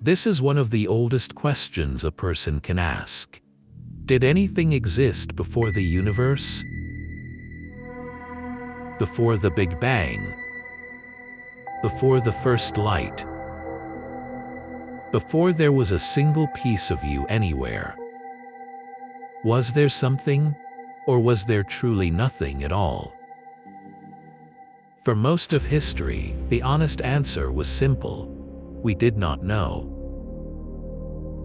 This is one of the oldest questions a person can ask. Did anything exist before the universe? Before the Big Bang? Before the first light? Before there was a single piece of you anywhere? Was there something, or was there truly nothing at all? For most of history, the honest answer was simple: we did not know.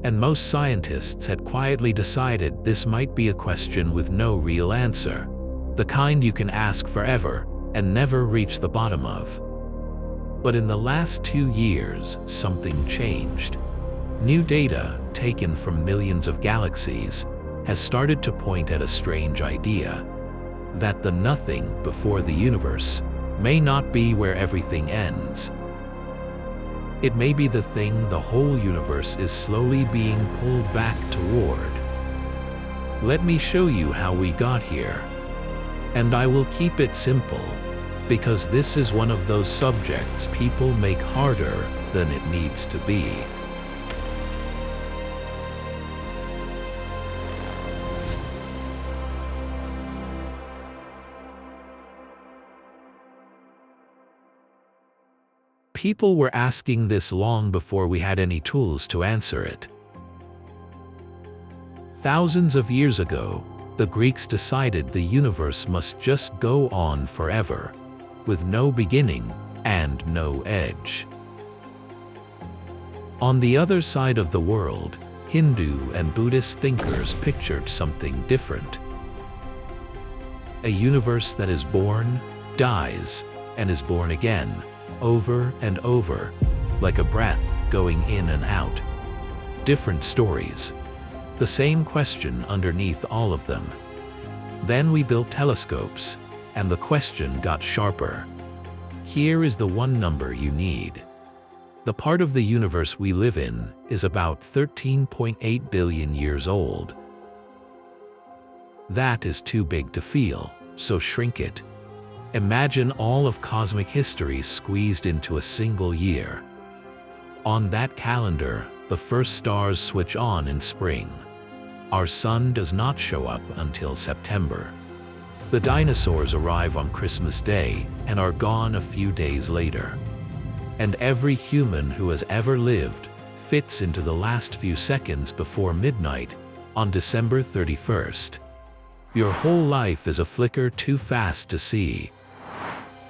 And most scientists had quietly decided this might be a question with no real answer, the kind you can ask forever and never reach the bottom of. But in the last 2 years, something changed. New data, taken from millions of galaxies, has started to point at a strange idea: that the nothing before the universe may not be where everything ends. It may be the thing the whole universe is slowly being pulled back toward. Let me show you how we got here. And I will keep it simple, because this is one of those subjects people make harder than it needs to be. People were asking this long before we had any tools to answer it. Thousands of years ago, the Greeks decided the universe must just go on forever, with no beginning and no edge. On the other side of the world, Hindu and Buddhist thinkers pictured something different. A universe that is born, dies, and is born again, over and over, like a breath going in and out. Different stories. The same question underneath all of them. Then we built telescopes, and the question got sharper. Here is the one number you need. The part of the universe we live in is about 13.8 billion years old. That is too big to feel, so shrink it. Imagine all of cosmic history squeezed into a single year. On that calendar, the first stars switch on in spring. Our sun does not show up until September. The dinosaurs arrive on Christmas Day and are gone a few days later. And every human who has ever lived fits into the last few seconds before midnight on December 31st. Your whole life is a flicker too fast to see.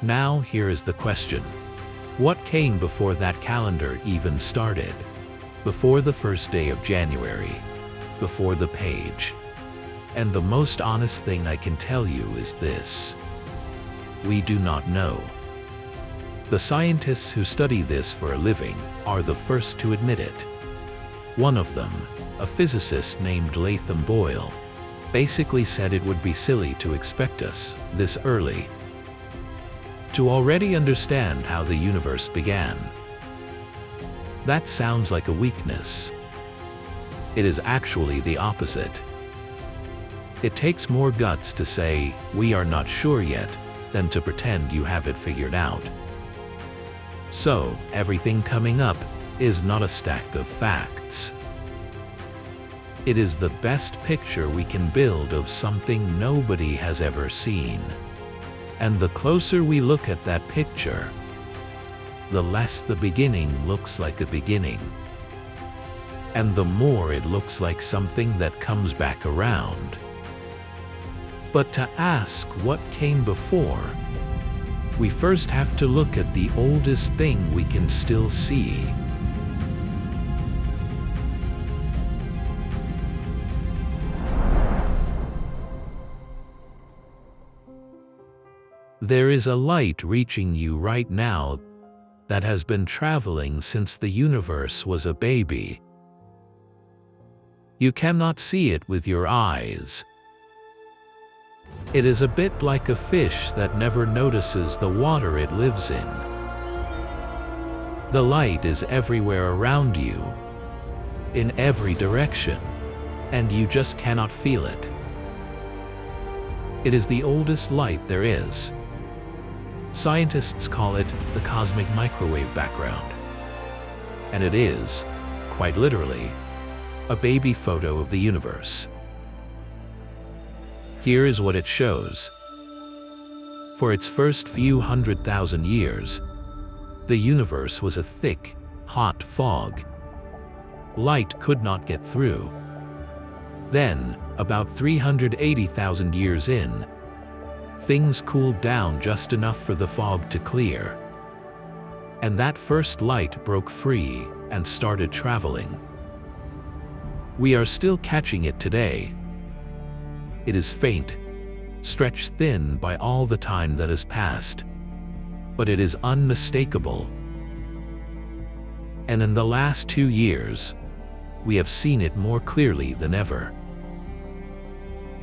Now here is the question. What came before that calendar even started? Before the first day of January? Before the page? And the most honest thing I can tell you is this: we do not know. The scientists who study this for a living are the first to admit it. One of them, a physicist named Latham Boyle, basically said it would be silly to expect us, this early, to already understand how the universe began. That sounds like a weakness. It is actually the opposite. It takes more guts to say, "We are not sure yet," than to pretend you have it figured out. So, everything coming up is not a stack of facts. It is the best picture we can build of something nobody has ever seen. And the closer we look at that picture, the less the beginning looks like a beginning. And the more it looks like something that comes back around. But to ask what came before, we first have to look at the oldest thing we can still see. There is a light reaching you right now that has been traveling since the universe was a baby. You cannot see it with your eyes. It is a bit like a fish that never notices the water it lives in. The light is everywhere around you, in every direction, and you just cannot feel it. It is the oldest light there is. Scientists call it the cosmic microwave background. And it is, quite literally, a baby photo of the universe. Here is what it shows. For its first few 100,000 years, the universe was a thick, hot fog. Light could not get through. Then, about 380,000 years in, things cooled down just enough for the fog to clear. And that first light broke free and started traveling. We are still catching it today. It is faint, stretched thin by all the time that has passed, but it is unmistakable. And in the last 2 years, we have seen it more clearly than ever.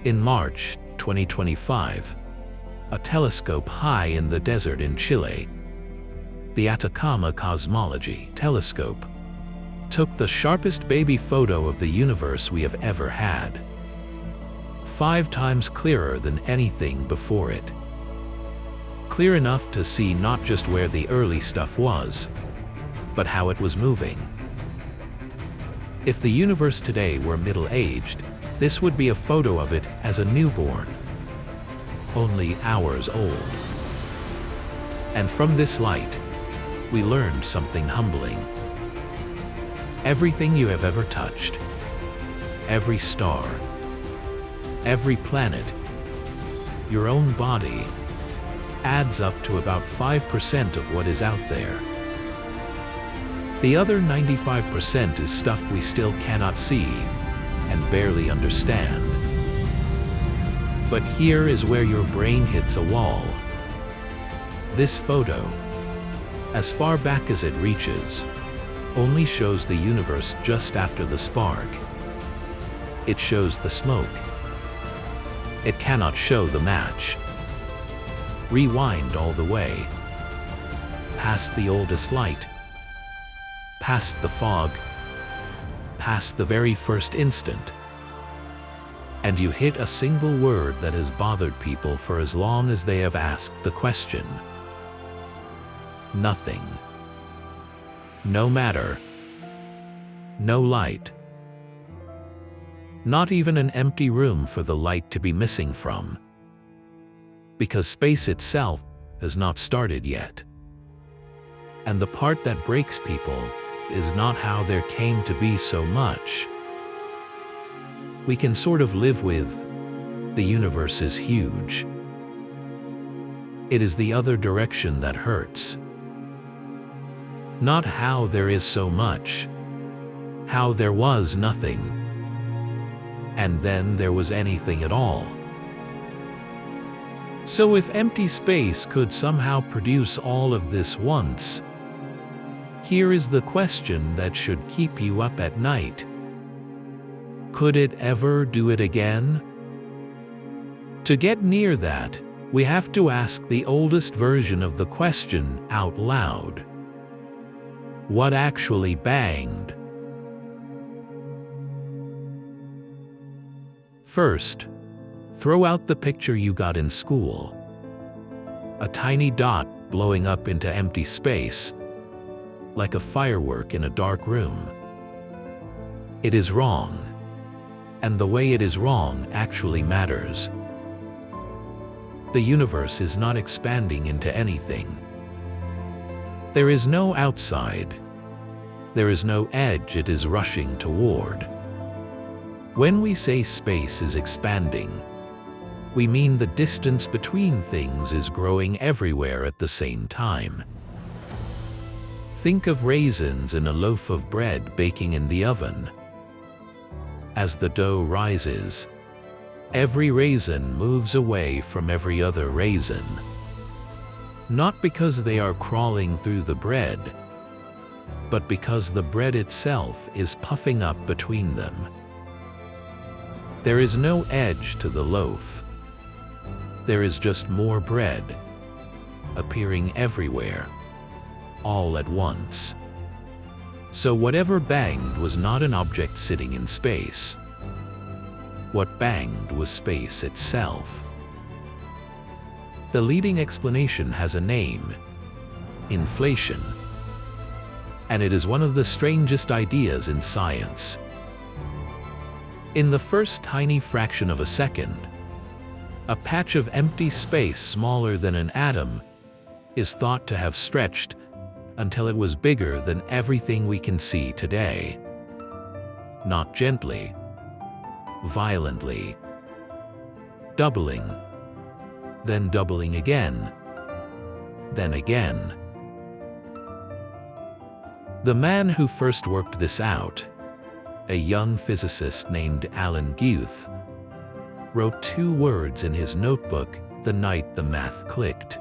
In March 2025, a telescope high in the desert in Chile, the Atacama Cosmology Telescope, took the sharpest baby photo of the universe we have ever had. 5 times clearer than anything before it. Clear enough to see not just where the early stuff was, but how it was moving. If the universe today were middle-aged, this would be a photo of it as a newborn, only hours old. And from this light, we learned something humbling. Everything you have ever touched, every star, every planet, your own body, adds up to about 5% of what is out there. The other 95% is stuff we still cannot see and barely understand. But here is where your brain hits a wall. This photo, as far back as it reaches, only shows the universe just after the spark. It shows the smoke. It cannot show the match. Rewind all the way, past the oldest light, past the fog, past the very first instant, and you hit a single word that has bothered people for as long as they have asked the question. Nothing. No matter. No light. Not even an empty room for the light to be missing from. Because space itself has not started yet. And the part that breaks people is not how there came to be so much. We can sort of live with, the universe is huge. It is the other direction that hurts. Not how there is so much, how there was nothing, and then there was anything at all. So if empty space could somehow produce all of this once, here is the question that should keep you up at night. Could it ever do it again? To get near that, we have to ask the oldest version of the question out loud. What actually banged? First, throw out the picture you got in school. A tiny dot blowing up into empty space, like a firework in a dark room. It is wrong. And the way it is wrong actually matters. The universe is not expanding into anything. There is no outside. There is no edge it is rushing toward. When we say space is expanding, we mean the distance between things is growing everywhere at the same time. Think of raisins in a loaf of bread baking in the oven. As the dough rises, every raisin moves away from every other raisin. Not because they are crawling through the bread, but because the bread itself is puffing up between them. There is no edge to the loaf. There is just more bread, appearing everywhere, all at once. So whatever banged was not an object sitting in space. What banged was space itself. The leading explanation has a name: inflation. and it is one of the strangest ideas in science. In the first tiny fraction of a second, a patch of empty space smaller than an atom is thought to have stretched until it was bigger than everything we can see today. Not gently, violently, doubling, then doubling again, then again. The man who first worked this out, a young physicist named Alan Guth, wrote 2 words in his notebook the night the math clicked.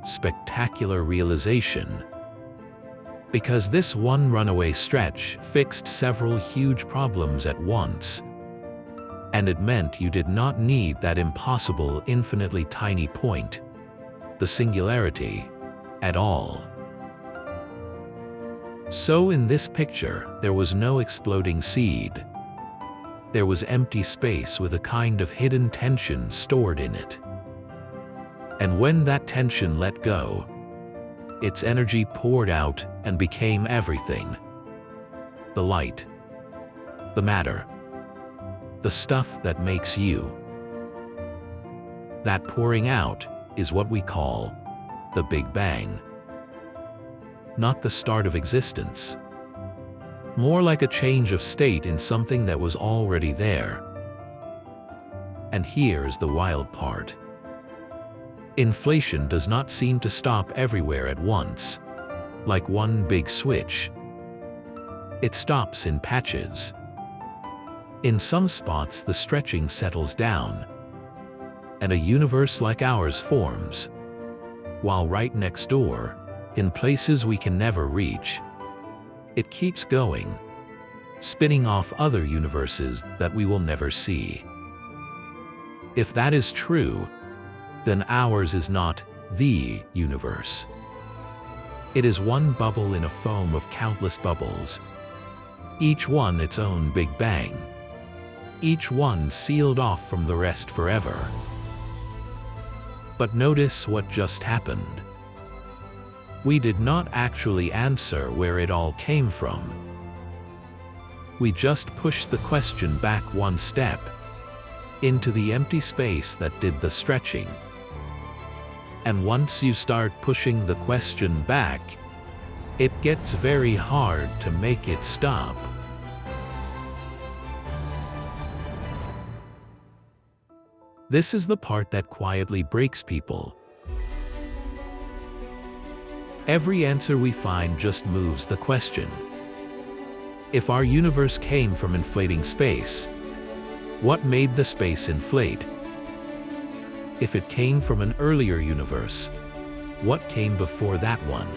Spectacular realization. Because this one runaway stretch fixed several huge problems at once. And it meant you did not need that impossible infinitely tiny point, the singularity, at all. So in this picture, there was no exploding seed. There was empty space with a kind of hidden tension stored in it. And when that tension let go, its energy poured out and became everything. The light, the matter, the stuff that makes you. That pouring out is what we call the Big Bang. Not the start of existence. More like a change of state in something that was already there. And here's the wild part. Inflation does not seem to stop everywhere at once, like one big switch. It stops in patches. In some spots the stretching settles down, and a universe like ours forms, while right next door, in places we can never reach, it keeps going, spinning off other universes that we will never see. If that is true, then ours is not the universe. It is one bubble in a foam of countless bubbles, each one its own Big Bang, each one sealed off from the rest forever. But notice what just happened. We did not actually answer where it all came from. We just pushed the question back one step, into the empty space that did the stretching. And once you start pushing the question back, it gets very hard to make it stop. This is the part that quietly breaks people. Every answer we find just moves the question. If our universe came from inflating space, what made the space inflate? If it came from an earlier universe, what came before that one?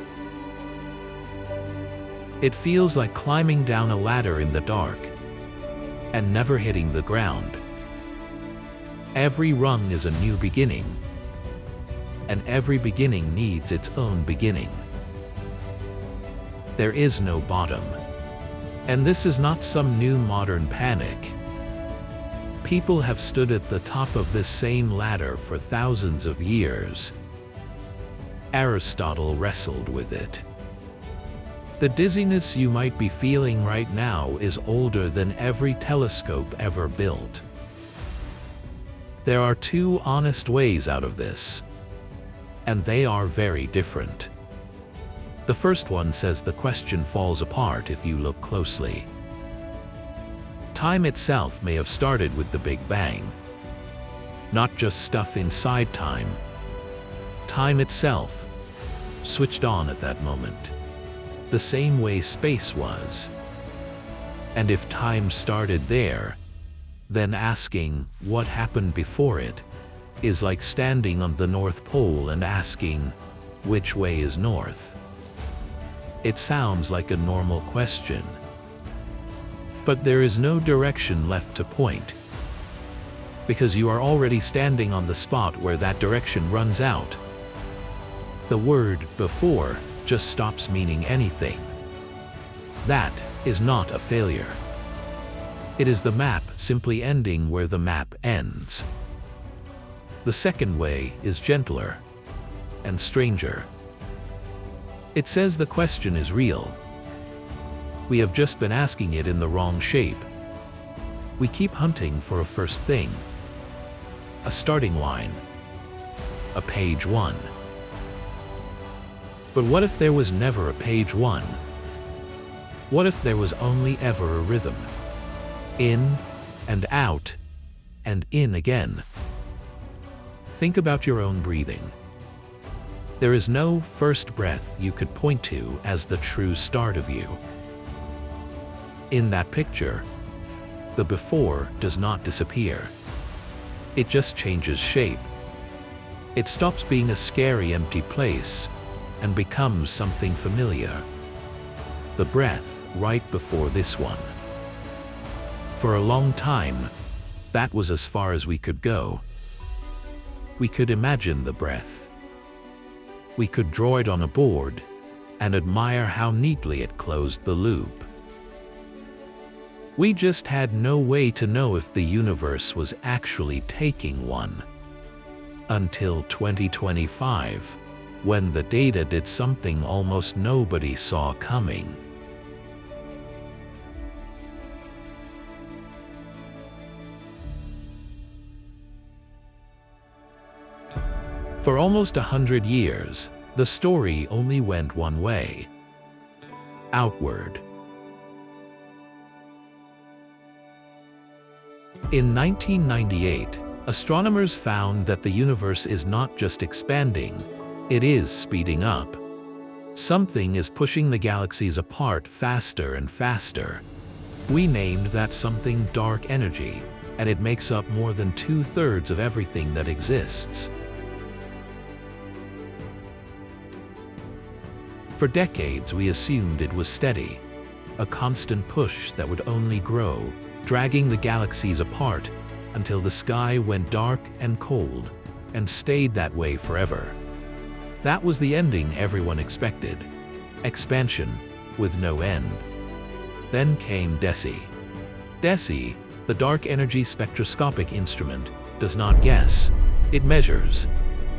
It feels like climbing down a ladder in the dark and never hitting the ground. Every rung is a new beginning, and every beginning needs its own beginning. There is no bottom. And this is not some new modern panic. People have stood at the top of this same ladder for thousands of years. Aristotle wrestled with it. The dizziness you might be feeling right now is older than every telescope ever built. There are 2 honest ways out of this, and they are very different. The first one says the question falls apart if you look closely. Time itself may have started with the Big Bang. Not just stuff inside time. Time itself switched on at that moment, the same way space was. And if time started there, then asking what happened before it is like standing on the North Pole and asking, which way is north? It sounds like a normal question. But there is no direction left to point, because you are already standing on the spot where that direction runs out. The word before just stops meaning anything. That is not a failure. It is the map simply ending where the map ends. The second way is gentler and stranger. It says the question is real. We have just been asking it in the wrong shape. We keep hunting for a first thing, a starting line, a page one. But what if there was never a page one? What if there was only ever a rhythm? In and out and in again. Think about your own breathing. There is no first breath you could point to as the true start of you. In that picture, the before does not disappear. It just changes shape. It stops being a scary empty place and becomes something familiar. The breath right before this one. For a long time, that was as far as we could go. We could imagine the breath. We could draw it on a board and admire how neatly it closed the loop. We just had no way to know if the universe was actually taking one. Until 2025, when the data did something almost nobody saw coming. For almost 100 years, the story only went one way: outward. In 1998, astronomers found that the universe is not just expanding, it is speeding up. Something is pushing the galaxies apart faster and faster. We named that something dark energy, and it makes up more than 2/3 of everything that exists. For decades, we assumed it was steady, a constant push that would only grow, dragging the galaxies apart until the sky went dark and cold, and stayed that way forever. That was the ending everyone expected: expansion with no end. Then came DESI. DESI, the dark energy spectroscopic instrument, does not guess, it measures.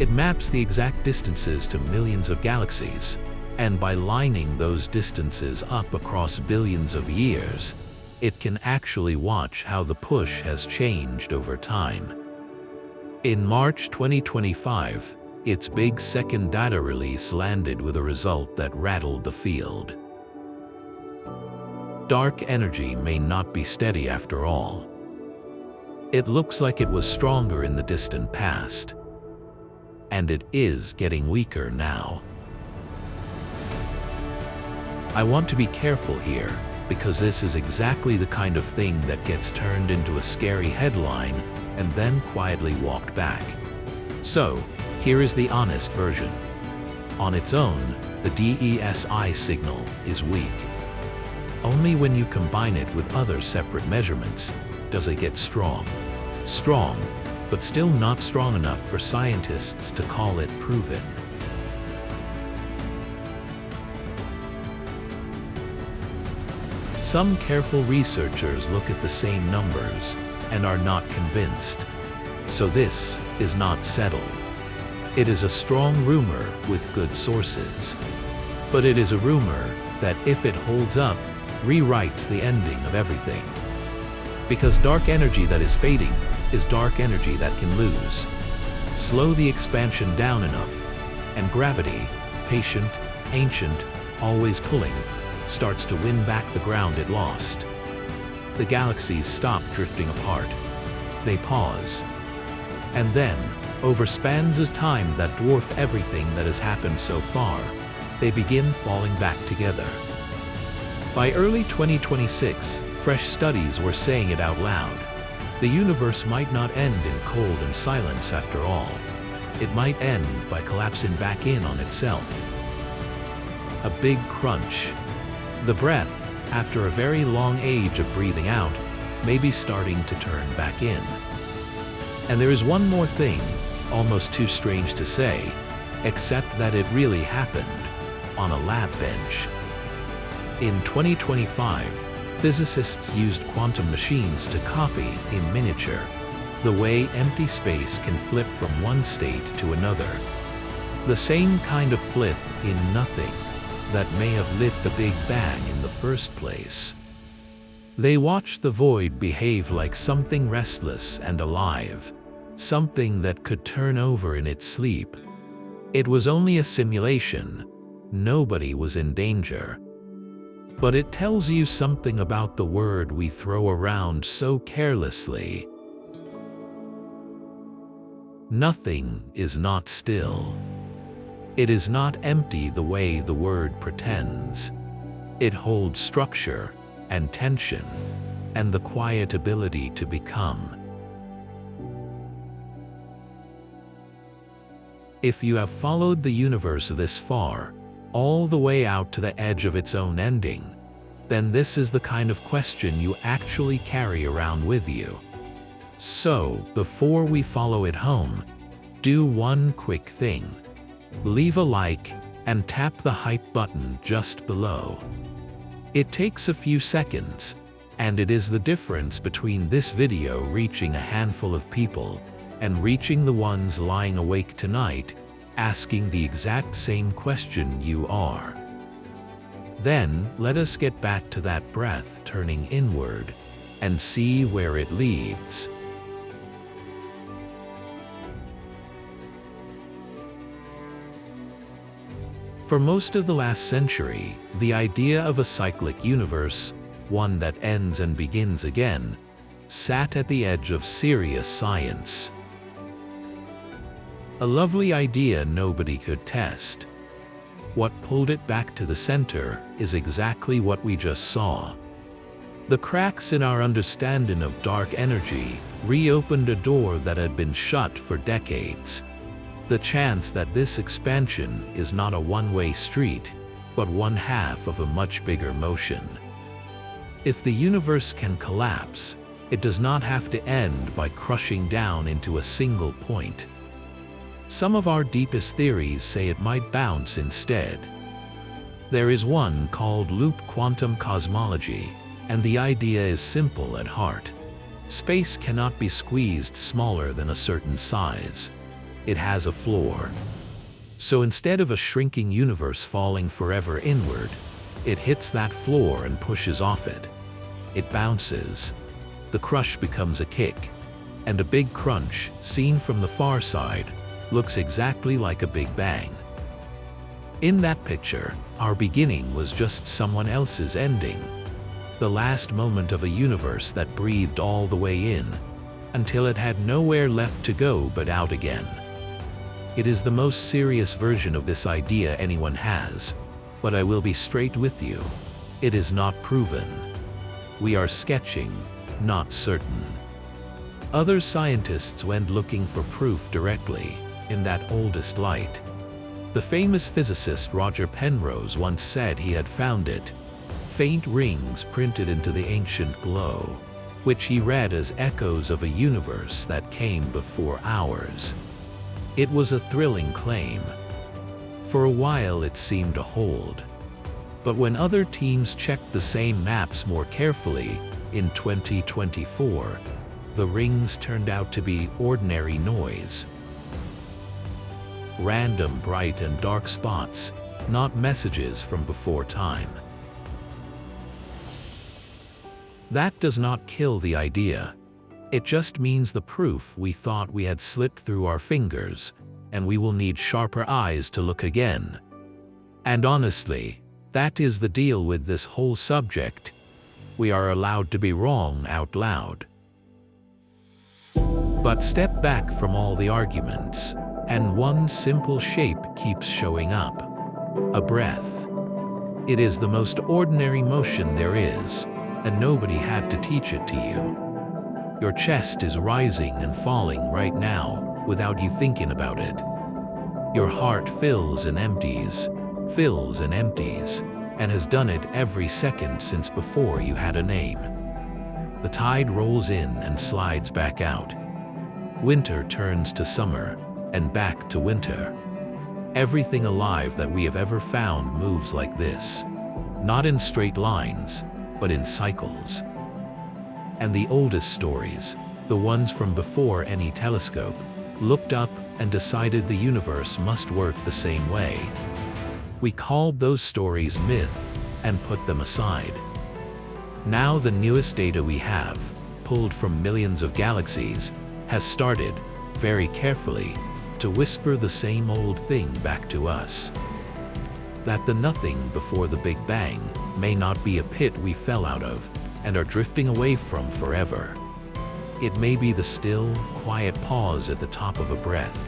It maps the exact distances to millions of galaxies, and by lining those distances up across billions of years, it can actually watch how the push has changed over time. In March 2025, its big second data release landed with a result that rattled the field. Dark energy may not be steady after all. It looks like it was stronger in the distant past, and it is getting weaker now. I want to be careful here, because this is exactly the kind of thing that gets turned into a scary headline and then quietly walked back. So, here is the honest version. On its own, the DESI signal is weak. Only when you combine it with other separate measurements does it get strong. Strong, but still not strong enough for scientists to call it proven. Some careful researchers look at the same numbers and are not convinced. So this is not settled. It is a strong rumor with good sources. But it is a rumor that, if it holds up, rewrites the ending of everything. Because dark energy that is fading is dark energy that can lose. Slow the expansion down enough, and gravity, patient, ancient, always pulling, starts to win back the ground it lost. The galaxies stop drifting apart. They pause. And then, over spans of time that dwarf everything that has happened so far, they begin falling back together. By early 2026, fresh studies were saying it out loud. The universe might not end in cold and silence after all. It might end by collapsing back in on itself. A big crunch. The breath, after a very long age of breathing out, may be starting to turn back in. And there is one more thing, almost too strange to say, except that it really happened, on a lab bench. In 2025, physicists used quantum machines to copy, in miniature, the way empty space can flip from one state to another. The same kind of flip in nothing, that may have lit the Big Bang in the first place. They watched the void behave like something restless and alive, something that could turn over in its sleep. It was only a simulation. Nobody was in danger. But it tells you something about the word we throw around so carelessly. Nothing is not still. It is not empty the way the word pretends. It holds structure and tension and the quiet ability to become. If you have followed the universe this far, all the way out to the edge of its own ending, then this is the kind of question you actually carry around with you. So, before we follow it home, do one quick thing. Leave a like and tap the hype button just below. It takes a few seconds, and it is the difference between this video reaching a handful of people and reaching the ones lying awake tonight, asking the exact same question you are. Then, let us get back to that breath turning inward and see where it leads. For most of the last century, the idea of a cyclic universe, one that ends and begins again, sat at the edge of serious science. A lovely idea nobody could test. What pulled it back to the center is exactly what we just saw. The cracks in our understanding of dark energy reopened a door that had been shut for decades. The chance that this expansion is not a one-way street, but one half of a much bigger motion. If the universe can collapse, it does not have to end by crushing down into a single point. Some of our deepest theories say it might bounce instead. There is one called loop quantum cosmology, and the idea is simple at heart. Space cannot be squeezed smaller than a certain size. It has a floor. So instead of a shrinking universe falling forever inward, it hits that floor and pushes off it. It bounces. The crush becomes a kick. And a big crunch, seen from the far side, looks exactly like a Big Bang. In that picture, our beginning was just someone else's ending. The last moment of a universe that breathed all the way in, until it had nowhere left to go but out again. It is the most serious version of this idea anyone has, but I will be straight with you. It is not proven. We are sketching, not certain. Other scientists went looking for proof directly, in that oldest light. The famous physicist Roger Penrose once said he had found it, faint rings printed into the ancient glow, which he read as echoes of a universe that came before ours. It was a thrilling claim. For a while it seemed to hold. But when other teams checked the same maps more carefully, in 2024, the rings turned out to be ordinary noise. Random bright and dark spots, not messages from before time. That does not kill the idea. It just means the proof we thought we had slipped through our fingers, and we will need sharper eyes to look again. And honestly, that is the deal with this whole subject. We are allowed to be wrong out loud. But step back from all the arguments, and one simple shape keeps showing up. A breath. It is the most ordinary motion there is, and nobody had to teach it to you. Your chest is rising and falling right now, without you thinking about it. Your heart fills and empties, and has done it every second since before you had a name. The tide rolls in and slides back out. Winter turns to summer, and back to winter. Everything alive that we have ever found moves like this, not in straight lines, but in cycles. And the oldest stories, the ones from before any telescope, looked up and decided the universe must work the same way. We called those stories myth and put them aside. Now the newest data we have, pulled from millions of galaxies, has started, very carefully, to whisper the same old thing back to us. That the nothing before the Big Bang may not be a pit we fell out of and are drifting away from forever. It may be the still, quiet pause at the top of a breath.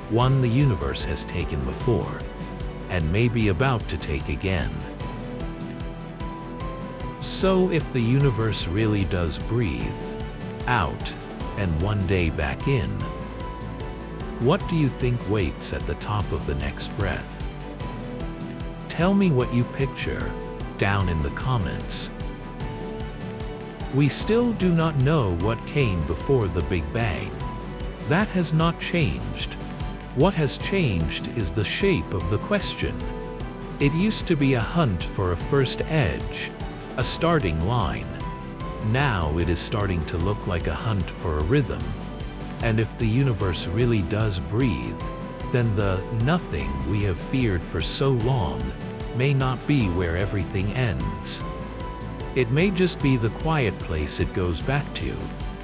One the universe has taken before, and may be about to take again. So if the universe really does breathe out and one day back in, what do you think waits at the top of the next breath? Tell me what you picture down in the comments. We still do not know what came before the Big Bang. That has not changed. What has changed is the shape of the question. It used to be a hunt for a first edge, a starting line. Now it is starting to look like a hunt for a rhythm. And if the universe really does breathe, then the nothing we have feared for so long may not be where everything ends. It may just be the quiet place it goes back to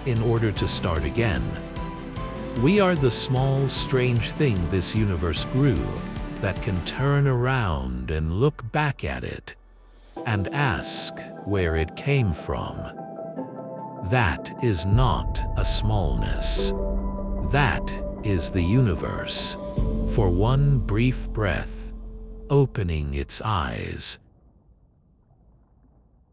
in order to start again. We are the small, strange thing this universe grew that can turn around and look back at it and ask where it came from. That is not a smallness. That is the universe, for one brief breath, opening its eyes